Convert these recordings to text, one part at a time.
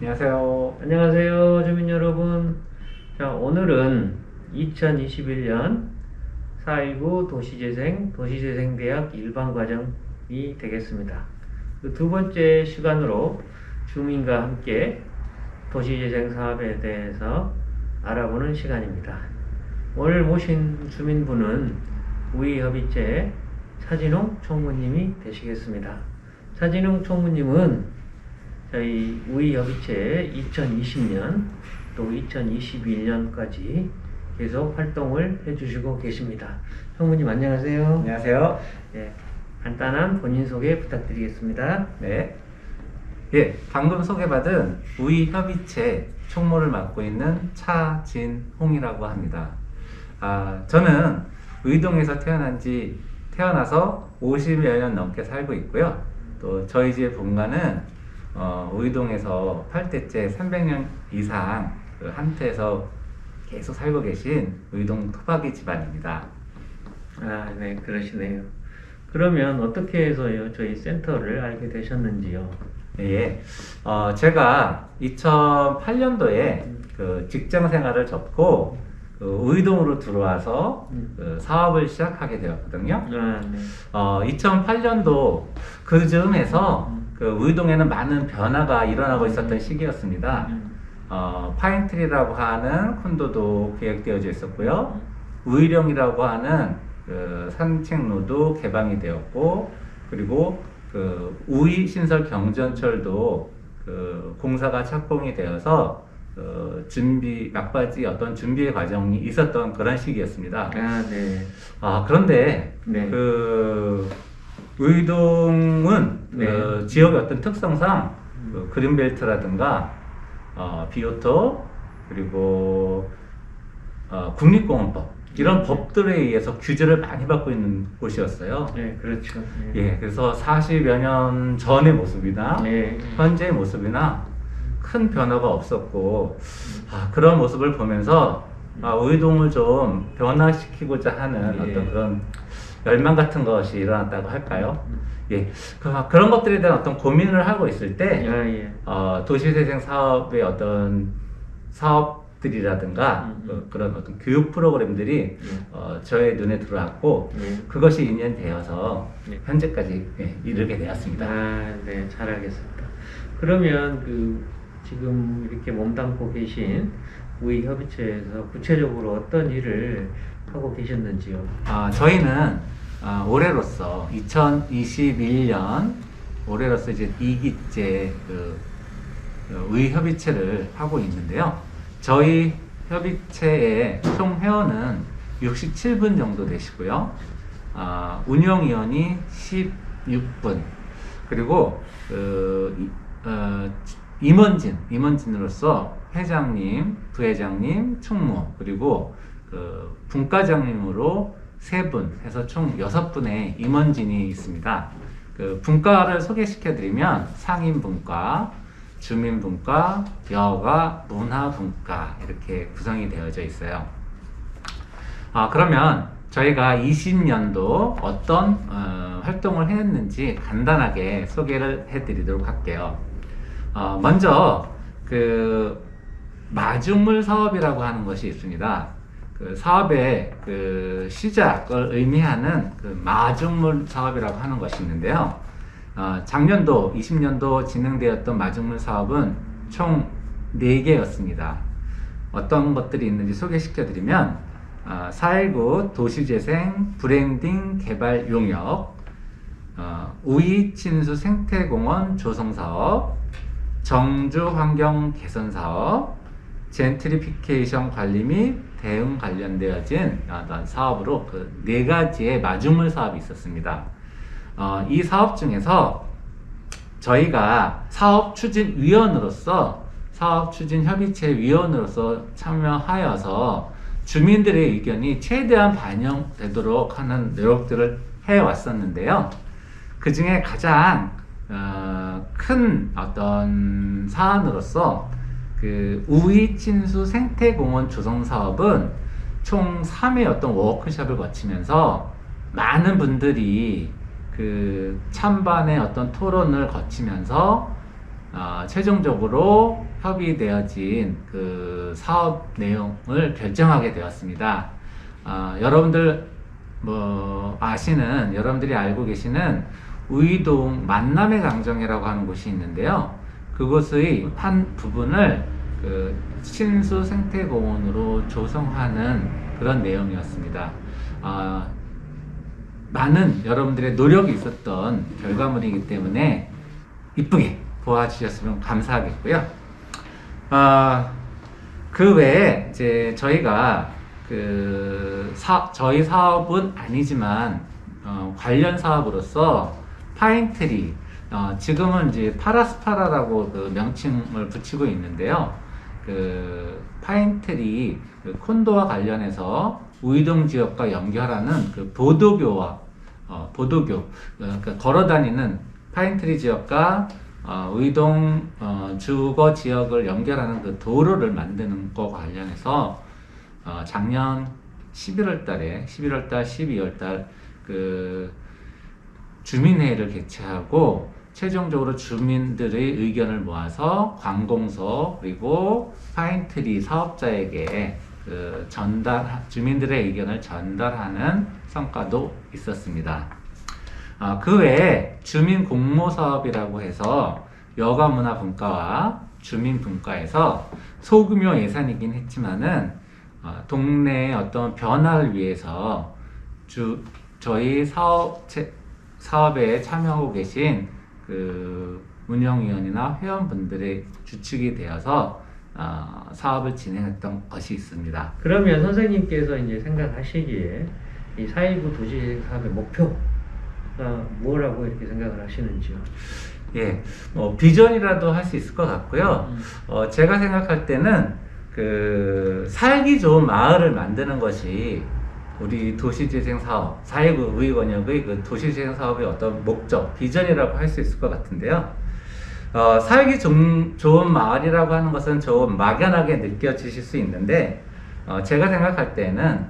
안녕하세요. 안녕하세요, 주민 여러분. 자, 오늘은 2021년 4.19 도시재생대학 일반과정이 되겠습니다. 그 두 번째 시간으로 주민과 함께 도시재생 사업에 대해서 알아보는 시간입니다. 오늘 모신 주민분은 우이협의체 차진홍 총무님이 되시겠습니다. 차진홍 총무님은 저희 우이협의체 2020년 또 2021년까지 계속 활동을 해주시고 계십니다. 총무님 안녕하세요. 안녕하세요. 네, 간단한 본인 소개 부탁드리겠습니다. 네. 예, 방금 소개받은 우이협의체 총무를 맡고 있는 차진홍이라고 합니다. 저는 의동에서 태어나서 50여 년 넘게 살고 있고요. 또 저희 집 본가는 의동에서 8대째 300년 이상 그 한태에서 계속 살고 계신 의동 토박이 집안입니다. 네, 그러시네요. 그러면 어떻게 해서요, 저희 센터를 알게 되셨는지요? 예, 제가 2008년도에 그 직장 생활을 접고 그 의동으로 들어와서 그 사업을 시작하게 되었거든요. 네. 2008년도 그 즈음에서 그 의동에는 많은 변화가 일어나고 있었던 시기였습니다. 파인트리라고 하는 콘도도 계획되어져 있었고요. 우이령이라고 하는 그 산책로도 개방이 되었고, 그리고 그 우이 신설 경전철도 그 공사가 착공이 되어서 막바지 어떤 준비의 과정이 있었던 그런 시기였습니다. 네. 그런데 네. 그 의동은 네. 그 지역의 어떤 특성상 그 그린벨트라든가 비오토 그리고 국립공원법 이런 법들에 의해서 규제를 많이 받고 있는 곳이었어요. 네, 그렇죠. 예, 그래서 40여 년 전의 모습이나 네. 현재의 모습이나 큰 변화가 없었고, 그런 모습을 보면서 의동을 좀 변화시키고자 하는 예. 어떤 그런 열망 같은 것이 일어났다고 할까요? 예, 그런 것들에 대한 어떤 고민을 하고 있을 때, 예. 도시재생 사업의 어떤 사업들이라든가 그런 어떤 교육 프로그램들이 저의 눈에 들어왔고, 그것이 인연되어서 예. 현재까지 이르게 되었습니다. 네, 잘 알겠습니다. 그러면 지금 이렇게 몸담고 계신 우이협의체에서 구체적으로 어떤 일을 하고 계셨는지요? 저희는 올해로서 2021년 올해로서 이제 2기째 의협의체를 하고 있는데요. 저희 협의체의 총 회원은 67분 정도 되시고요. 운영위원이 16분, 그리고 임원진으로서 회장님, 부회장님, 총무, 그리고 분과장님으로 3분 해서 총 6분의 임원진이 있습니다. 분과를 소개시켜드리면 상인분과, 주민분과, 여가, 문화분과 이렇게 구성이 되어져 있어요. 그러면 저희가 20년도 어떤 활동을 했는지 간단하게 소개를 해드리도록 할게요. 먼저 마중물 사업이라고 하는 것이 있습니다. 그 사업의 시작을 의미하는 마중물 사업이라고 하는 것이 있는데요. 작년도 20년도 진행되었던 마중물 사업은 총 4개였습니다. 어떤 것들이 있는지 소개시켜드리면 4.19 도시재생 브랜딩 개발 용역, 우이 침수 생태공원 조성사업, 정주 환경 개선 사업, 젠트리피케이션 관리 및 대응 관련되어진 어떤 사업으로 4가지의 마중물 사업이 있었습니다. 이 사업 중에서 저희가 사업추진협의체위원으로서 참여하여서 주민들의 의견이 최대한 반영되도록 하는 노력들을 해왔었는데요. 그 중에 가장 큰 어떤 사안으로서 우이 침수 생태공원 조성 사업은 총 3회 어떤 워크숍을 거치면서 많은 분들이 찬반의 어떤 토론을 거치면서 최종적으로 협의되어진 그 사업 내용을 결정하게 되었습니다. 여러분들 여러분들이 알고 계시는 우이동 만남의 강정이라고 하는 곳이 있는데요. 그곳의 한 부분을 그 친수 생태공원으로 조성하는 그런 내용이었습니다. 많은 여러분들의 노력이 있었던 결과물이기 때문에 이쁘게 보아주셨으면 감사하겠고요. 그 외에 이제 저희가 저희 사업은 아니지만 관련 사업으로서 파인트리, 지금은 이제 파라스파라라고 그 명칭을 붙이고 있는데요. 그 파인트리 그 콘도와 관련해서 우이동 지역과 연결하는 그 보도교 그러니까 걸어다니는 파인트리 지역과 우이동 주거 지역을 연결하는 그 도로를 만드는 거 관련해서 작년 11월 달, 12월 달 그 주민회의를 개최하고 최종적으로 주민들의 의견을 모아서 관공서 그리고 파인트리 사업자에게 그 주민들의 의견을 전달하는 성과도 있었습니다. 그 외에 주민 공모 사업이라고 해서 여가문화분과와 주민분과에서 소규모 예산이긴 했지만은 동네의 어떤 변화를 위해서 저희 사업에 참여하고 계신 그 운영위원이나 회원분들의 주축이 되어서 사업을 진행했던 것이 있습니다. 그러면 선생님께서 이제 생각하시기에 이 4.19 도시재생 사업의 목표가 뭐라고 이렇게 생각을 하시는지요? 예, 비전이라도 할 수 있을 것 같고요. 제가 생각할 때는 그 살기 좋은 마을을 만드는 것이 우리 도시재생 사업, 4.19 우이권역의 그 도시재생 사업의 어떤 목적, 비전이라고 할 수 있을 것 같은데요. 살기 좋은 마을이라고 하는 것은 좀 막연하게 느껴지실 수 있는데, 제가 생각할 때는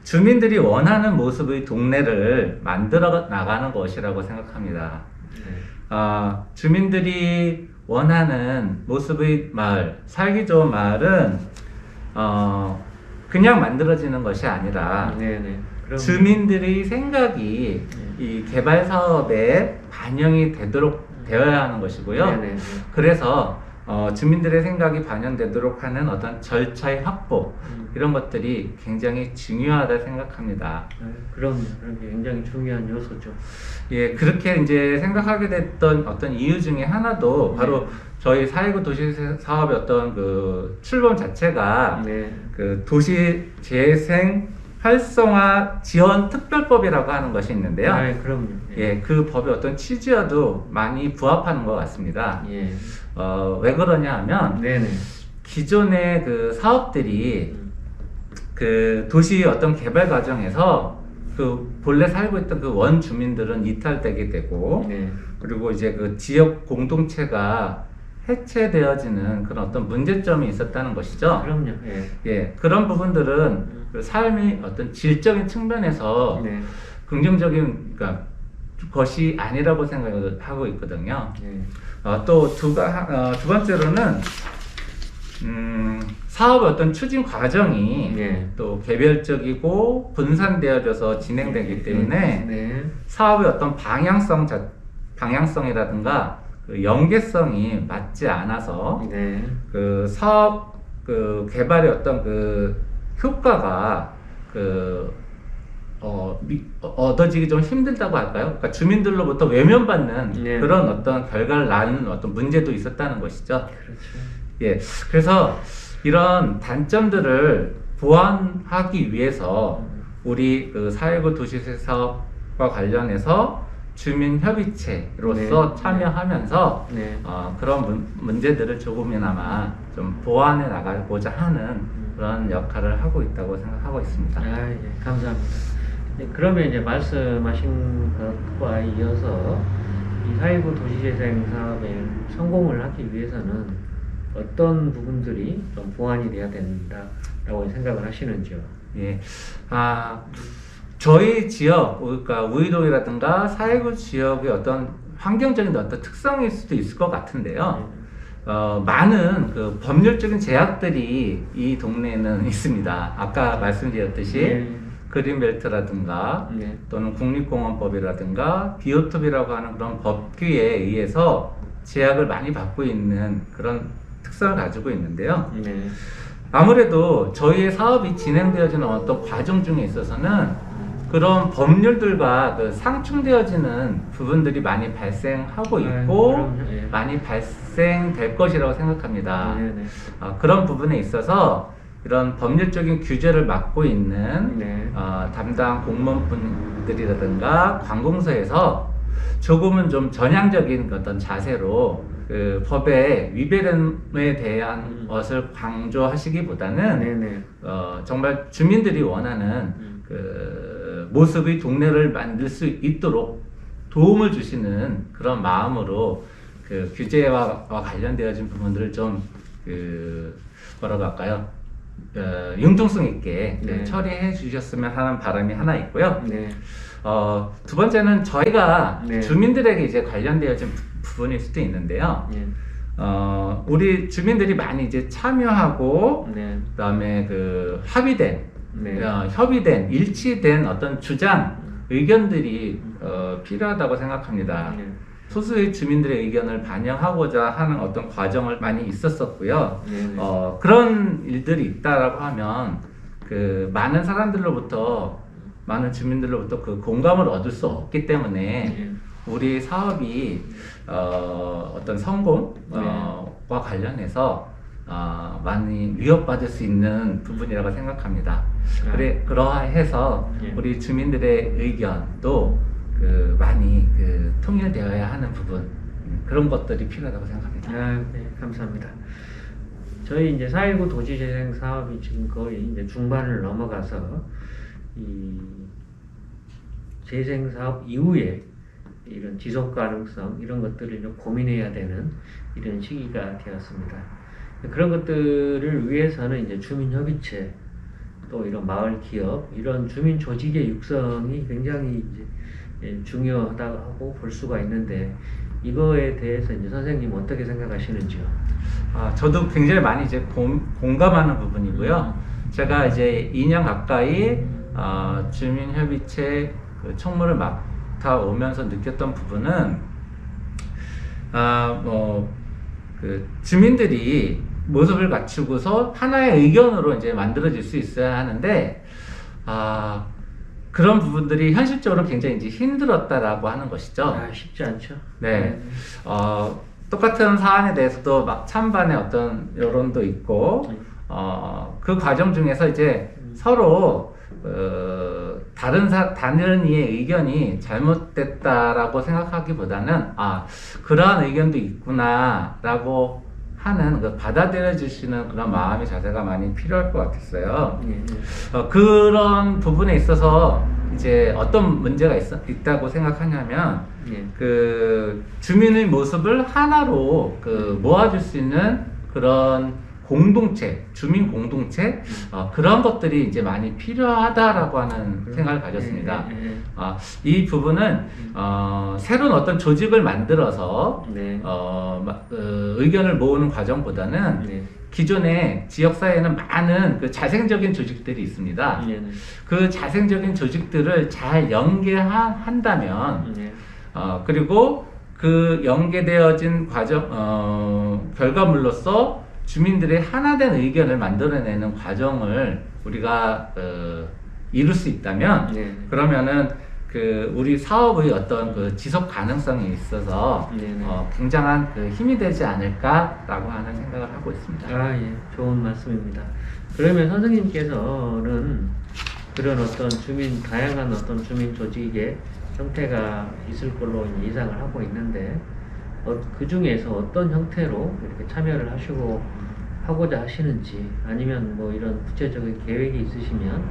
주민들이 원하는 모습의 동네를 만들어 나가는 것이라고 생각합니다. 주민들이 원하는 모습의 마을, 살기 좋은 마을은 그냥 만들어지는 것이 아니라 주민들의 생각이 이 개발 사업에 반영이 되어야 하는 것이고요. 그래서 주민들의 생각이 반영되도록 하는 어떤 절차의 확보, 이런 것들이 굉장히 중요하다 생각합니다. 그런 굉장히 중요한 요소죠. 예, 그렇게 이제 생각하게 됐던 어떤 이유 중에 하나도 바로 저희 4.19 도시 사업의 어떤 그 출범 자체가 그 도시 재생 활성화 지원 특별법이라고 하는 것이 있는데요. 그럼요. 예, 그 법의 어떤 취지와도 많이 부합하는 것 같습니다. 왜 그러냐 하면 기존의 그 사업들이 그 도시 어떤 개발 과정에서 그 본래 살고 있던 그 원주민들은 이탈되게 되고 그리고 이제 그 지역 공동체가 해체되어지는 그런 어떤 문제점이 있었다는 것이죠. 그럼요. 예, 그런 부분들은 그 삶의 어떤 질적인 측면에서 긍정적인 것이 아니라고 생각을 하고 있거든요. 또 두 번째로는 사업의 어떤 추진 과정이 또 개별적이고 분산되어져서 진행되기 때문에 사업의 어떤 방향성이라든가 그 연계성이 맞지 않아서 그 사업 그 개발의 어떤 그 효과가 얻어지기 좀 힘들다고 할까요? 그러니까 주민들로부터 외면받는 그런 어떤 결과를 낳는 어떤 문제도 있었다는 것이죠. 예, 그래서 이런 단점들을 보완하기 위해서 우리 그 4.19 도시재생 사업과 관련해서 주민협의체로서 참여하면서 그런 문제들을 조금이나마 좀 보완해 나가고자 하는 그런 역할을 하고 있다고 생각하고 있습니다. 감사합니다. 그러면 이제 말씀하신 것과 이어서 이 4.19 도시재생 사업에 성공을 하기 위해서는 어떤 부분들이 좀 보완이 돼야 된다라고 생각을 하시는지요? 예, 저희 지역, 그러니까 우이동이라든가 4.19 지역의 어떤 환경적인 어떤 특성일 수도 있을 것 같은데요. 많은 그 법률적인 제약들이 이 동네에는 있습니다. 아까 말씀드렸듯이 네. 그린벨트라든가 네. 또는 국립공원법이라든가 비오톱이라고 하는 그런 법규에 의해서 제약을 많이 받고 있는 그런 특성을 가지고 있는데요. 네. 아무래도 저희의 사업이 진행되어지는 어떤 과정 중에 있어서는 그런 법률들과 그 상충되어지는 부분들이 많이 발생하고 있고 그럼요. 예. 많이 발생될 것이라고 생각합니다. 네, 네. 그런 부분에 있어서 이런 법률적인 규제를 맡고 있는 네. 담당 공무원분들이라든가 관공서에서 조금은 좀 전향적인 어떤 자세로 그 법의 위배됨에 대한 것을 강조하시기보다는 네, 네. 정말 주민들이 원하는 그 모습의 동네를 만들 수 있도록 도움을 주시는 그런 마음으로 그 규제와 관련되어진 부분들을 좀 뭐라고 할까요? 융통성 있게 네. 처리해 주셨으면 하는 바람이 하나 있고요. 네. 두 번째는 저희가 네. 주민들에게 이제 관련되어진 부분일 수도 있는데요. 네. 우리 주민들이 많이 이제 참여하고 네. 그다음에 그 합의된 네. 협의된 일치된 어떤 주장 의견들이 필요하다고 생각합니다. 네. 소수의 주민들의 의견을 반영하고자 하는 어떤 과정을 많이 있었었고요. 네. 그런 일들이 있다라고 하면 그 많은 사람들로부터 많은 주민들로부터 그 공감을 얻을 수 없기 때문에 네. 우리 사업이 어떤 성공과 관련해서 많이 위협받을 수 있는 부분이라고 생각합니다. 그러해서 예. 우리 주민들의 의견도 그 많이 그 통일되어야 하는 부분 그런 것들이 필요하다고 생각합니다. 네, 감사합니다. 저희 이제 4.19 도시재생 사업이 지금 거의 이제 중반을 넘어가서 이 재생 사업 이후에 이런 지속 가능성 이런 것들을 좀 고민해야 되는 이런 시기가 되었습니다. 그런 것들을 위해서는 이제 주민협의체 또 이런 마을 기업 이런 주민 조직의 육성이 굉장히 이제 중요하다고 볼 수가 있는데 이거에 대해서 이제 선생님 어떻게 생각하시는지요? 저도 굉장히 많이 이제 공감하는 부분이고요. 제가 이제 2년 가까이 주민협의체 그 총무를 맡아오면서 느꼈던 부분은 그 주민들이 모습을 갖추고서 하나의 의견으로 이제 만들어질 수 있어야 하는데 그런 부분들이 현실적으로 굉장히 이제 힘들었다라고 하는 것이죠. 쉽지 않죠. 네. 똑같은 사안에 대해서도 막 찬반의 어떤 여론도 있고, 그 과정 중에서 이제 서로, 다른 이의 의견이 잘못됐다라고 생각하기보다는, 그러한 의견도 있구나라고 하는 그 받아들여 주시는 그런 마음의 자세가 많이 필요할 것 같았어요. 그런 부분에 있어서 이제 어떤 문제가 있다고 생각하냐면 그 주민의 모습을 하나로 그 모아줄 수 있는 그런 공동체, 주민 공동체 그런 것들이 이제 많이 필요하다라고 하는 생각을 가졌습니다. 이 부분은 새로운 어떤 조직을 만들어서 의견을 모으는 과정보다는 기존의 지역사회에는 많은 그 자생적인 조직들이 있습니다. 그 자생적인 조직들을 잘 연계한다면 그리고 그 연계되어진 결과물로서 주민들의 하나된 의견을 만들어내는 과정을 우리가 이룰 수 있다면 그러면은 그 우리 사업의 어떤 그 지속 가능성에 있어서 굉장한 그 힘이 되지 않을까라고 하는 생각을 하고 있습니다. 예, 좋은 말씀입니다. 그러면 선생님께서는 그런 어떤 다양한 어떤 주민 조직의 형태가 있을 걸로 예상을 하고 있는데 그 중에서 어떤 형태로 이렇게 참여를 하고자 하시는지 아니면 뭐 이런 구체적인 계획이 있으시면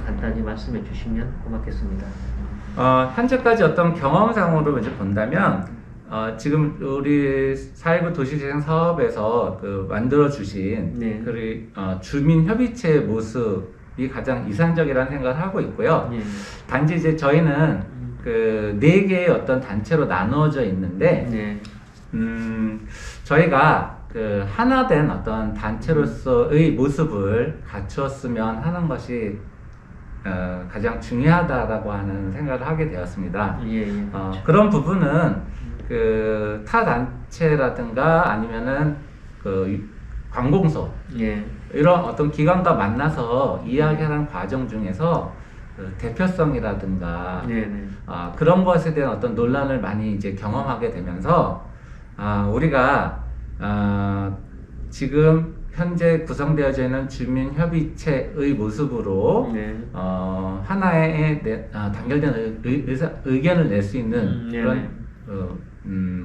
간단히 말씀해 주시면 고맙겠습니다. 현재까지 어떤 경험상으로 이제 본다면 지금 우리 4.19 도시재생 사업에서 그 만들어 주신 주민 협의체 모습이 가장 이상적이라는 생각을 하고 있고요. 단지 이제 저희는 그 4개의 어떤 단체로 나누어져 있는데 저희가 그 하나된 어떤 단체로서의 모습을 갖추었으면 하는 것이 가장 중요하다라고 하는 생각을 하게 되었습니다. 예, 예. 그런 부분은 그 타 단체라든가 아니면은 그 관공서 예. 이런 어떤 기관과 만나서 이야기하는 과정 중에서 그 대표성이라든가 네, 네. 그런 것에 대한 어떤 논란을 많이 이제 경험하게 되면서 우리가 지금 현재 구성되어져 있는 주민협의체의 모습으로 네. 하나의 단결된 의견을 낼 수 있는 네, 그런 네.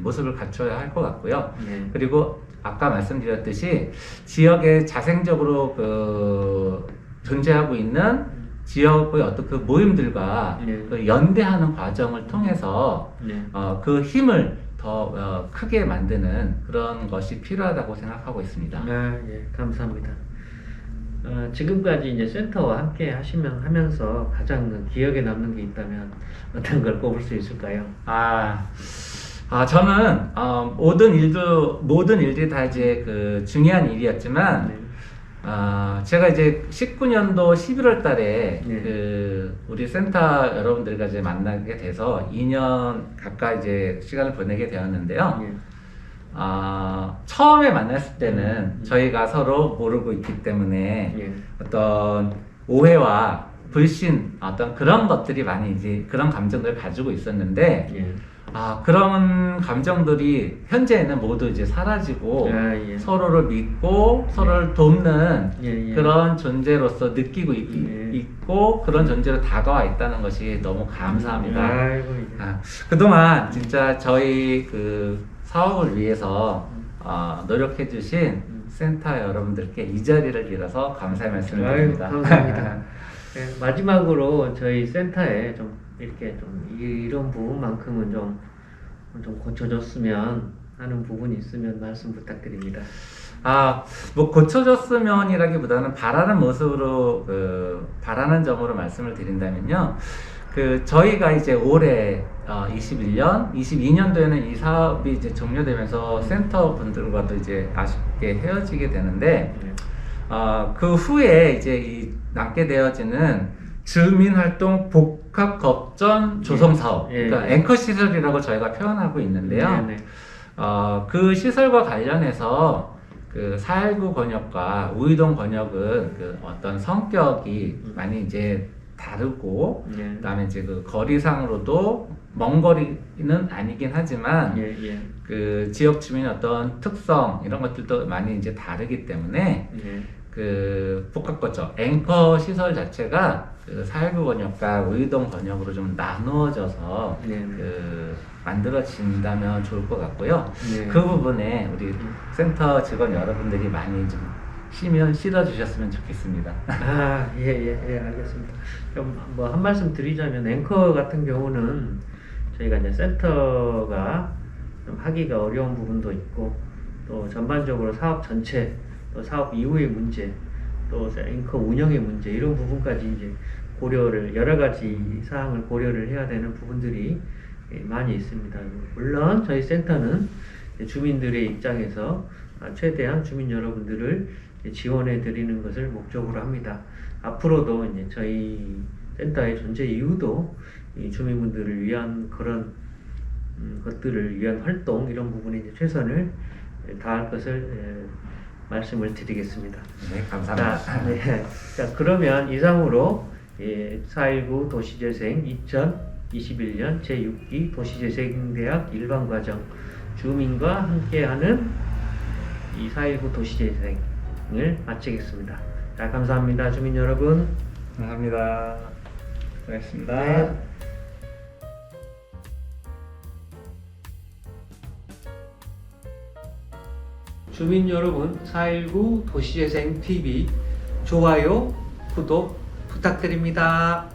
모습을 갖춰야 할 것 같고요. 네. 그리고 아까 말씀드렸듯이 지역에 자생적으로 존재하고 있는 지역의 어떤 그 모임들과 네. 그 연대하는 과정을 통해서 네. 그 힘을 더 크게 만드는 그런 것이 필요하다고 생각하고 있습니다. 예, 감사합니다. 지금까지 이제 센터와 함께 하면서 가장 그 기억에 남는 게 있다면 어떤 걸 꼽을 수 있을까요? 저는 모든 일들이 다 이제 그 중요한 일이었지만 네. 제가 이제 19년도 11월 달에 네. 그 우리 센터 여러분들과 이제 만나게 돼서 2년 가까이 이제 시간을 보내게 되었는데요. 예. 처음에 만났을 때는 저희가 서로 모르고 있기 때문에 예. 어떤 오해와 불신 어떤 그런 것들이 많이 이제 그런 감정들을 가지고 있었는데 예. 그런 감정들이 현재는 모두 이제 사라지고 예. 서로를 믿고 서로를 돕는 예, 예. 그런 존재로서 느끼고 예. 있고 그런 존재로 다가와 있다는 것이 너무 감사합니다. 아이고, 그동안 진짜 저희 그 사업을 위해서 노력해 주신 센터 여러분들께 이 자리를 빌어서 감사의 말씀을 드립니다. 감사합니다. 네, 마지막으로 저희 센터에 좀 이렇게 좀 이런 부분만큼은 좀 고쳐줬으면 하는 부분이 있으면 말씀 부탁드립니다. 뭐 고쳐졌으면이라기보다는 바라는 모습으로 바라는 점으로 말씀을 드린다면요. 저희가 이제 올해 22년도에는 이 사업이 이제 종료되면서 센터 분들과도 이제 아쉽게 헤어지게 되는데 네. 그 후에 이제 남게 되어지는 주민활동 복합겁전 조성 사업, 예. 그러니까 앵커 시설이라고 저희가 표현하고 있는데요. 네, 네. 그 시설과 관련해서 그 4.19 권역과 우이동 권역은 그 어떤 성격이 많이 이제 다르고, 네. 그다음에 이제 그 거리상으로도 먼 거리는 아니긴 하지만 예, 예. 그 지역 주민의 어떤 특성 이런 것들도 많이 이제 다르기 때문에 예. 그 복합거점 앵커 시설 자체가 그 4.19 권역과 우이동 권역으로 좀 나누어져서 네. 만들어진다면 좋을 것 같고요. 네. 그 부분에 우리 센터 직원 여러분들이 많이 좀 실어주셨으면 좋겠습니다. 예, 알겠습니다. 그럼 뭐 한 말씀 드리자면 앵커 같은 경우는 저희가 이제 센터가 좀 하기가 어려운 부분도 있고 또 전반적으로 사업 전체 또 사업 이후의 문제 또 앵커 운영의 문제 이런 부분까지 이제 고려를 여러 가지 사항을 고려를 해야 되는 부분들이 많이 있습니다. 물론 저희 센터는 주민들의 입장에서 최대한 주민 여러분들을 지원해 드리는 것을 목적으로 합니다. 앞으로도 이제 저희 센터의 존재 이유도 이 주민분들을 위한 그런 것들을 위한 활동 이런 부분에 이제 최선을 다할 것을 말씀을 드리겠습니다. 네, 감사합니다. 자, 그러면 이상으로 4.19 도시재생 2021년 제6기 도시재생대학 일반과정 주민과 함께하는 이 4.19 도시재생을 마치겠습니다. 자, 감사합니다. 주민 여러분. 감사합니다. 수고하셨습니다. 네. 주민 여러분, 4.19 도시재생 TV 좋아요, 구독 부탁드립니다.